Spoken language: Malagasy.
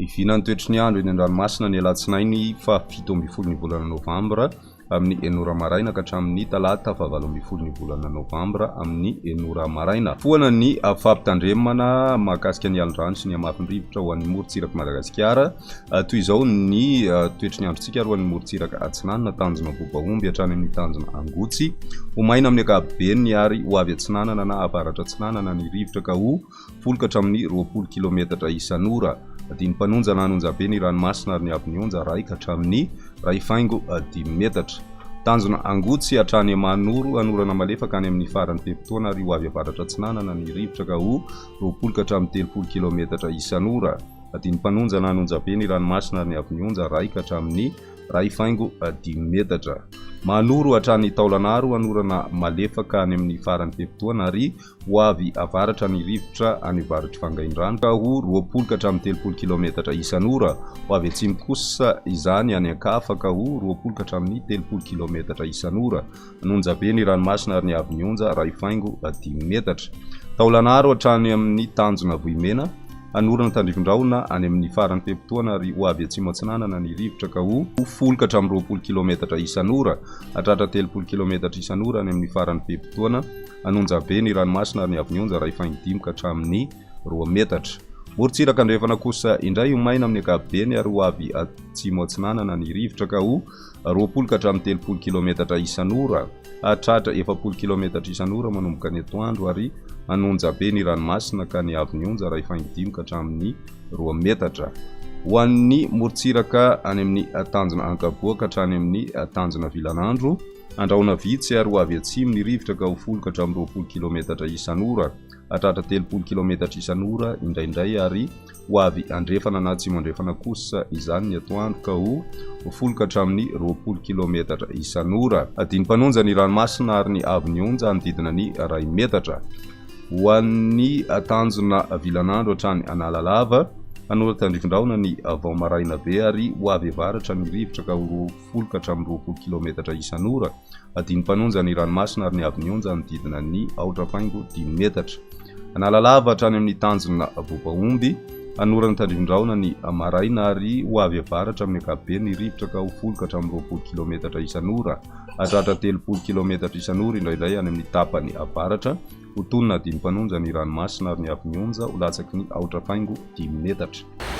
Ivinany toetry ny andro eny an-dranomasina ny alatsinainy fa 7 ny volana novambra amin'ny 9 maraina ka hatramin'ny talata fa 8 ny volana novambra amin'ny 9 maraina. Foana ny fampitandremana mahakasika ny alondrano sy ny hamafin-drivotra ho an'ny morontsiraka Madagasikara. Toy izao ny toetry ny androntsika ho an'ny morontsiraka Atsinanana tanjona Bobahomby hatrany amin'ny tanjona Angotsy. Ho maina amin'ny ankapobeny ary ho avy Atsinanana na avaratra Atsinanana ny rivotra ka ho foloka hatramin'ny 20 kilometatra isan'ora. Diny mpanonja na anonjabe ny ranomasina ary ny avy-nionja ray ka hatramin'ny ray faingo 10 metatra. Tanjona Angotsy hatrany Manoro anorana malefaka any amin'ny farany pepitoana ary ho avy avaratra Atsinanana ny rivotra ka ho 20 ka hatramin'ny 30 kilometatra isan'ora. Diny mpanonja na anonjabe ny ranomasina ary ny avy-nionja ray ka hatramin'ny ray faingo 10 metatra. Manoro hatrany Taolanaro anorana malefaka any amin'ny farany pepitoana ary ho avy avaratra ny rivotra any avaratry Vangaindrano ka ho 20 ka hatramin'ny 30 kilometatra isan'ora. Ho avy atsimo kosa izany any Ankafa ka ho 20 ka hatramin'ny 30 kilometatra isan'ora. Anonjabe ny ranomasina ary ny avy-nionja ray faingo 10 metatra. Taolanaro hatrany amin'ny tanjona Vohimena anorana tandrivindraona any amin'ny farany pepitoana ary ho avy atsimo Atsinanana ny rivotra ka ho 10 ka hatramin'ny 20 kilometatra isan'ora. Hatratra 30 kilometatra isan'ora any amin'ny farany pepitoana. Anonjabe ny ranomasina ary ny avy-nionja ray faingo 10 ka hatramin'ny 2 metatra. Morontsiraka andrefana kosa indray ho maina amin'ny ankapobeny ary ho avy atsimo Atsinanana ny rivotra ka ho 20 ka hatramin'ny 30 kilometatra isan'ora. Hatratra 70 kilometatra isan'ora manomboka ny atoandro ary anonjabe ny ranomasina ka ny avy-nionja ray faingo 10 ka hatramin'ny 2 metatra. Ho an'ny morontsiraka any amin'ny tanjona Ankaboaka hatrany amin'ny tanjona Vilanandro andrahona vitsy ary ho avy atsimo ny rivotra ka ho 10 ka hatramin'ny 20 kilometatra isan'ora. Hatratra 30 kilometatra isan'ora indraindray ary ho avy andrefana na atsimo andrefana kosa izany ny atoandro ka ho 10 ka hatramin'ny 20 kilometatra isan'ora. Diny mpanonja ny ranomasina ary ny avy-nionja anodidina ny 2 metatra. Ho an'ny tanjona Vilanandro hatrany Analalava anorana tandrivindraona ny vao maraina be ary ho avy avaratra ny rivotra ka ho 10 ka hatramin'ny 20 kilometatra isan'ora. Diny mpanonja ny ranomasina ary ny avy-nionja anodidina ny 4 faingo 10 metatra. Analalava hatrany amin'ny tanjona Bobahomby anorana tandrivindraona ny maraina ary ho avy avaratra amin'ny ankapobeny ny rivotra ka ho 10 ka hatramin'ny 20 kilometatra isan'ora. Hatratra 30 kilometatra isan'ora indraindray any amin'ny tapany avaratra. Ho tonona diny mpanonja ny ranomasina ary ny avy-nionja ho latsaky ny 4 faingo 10 metatra.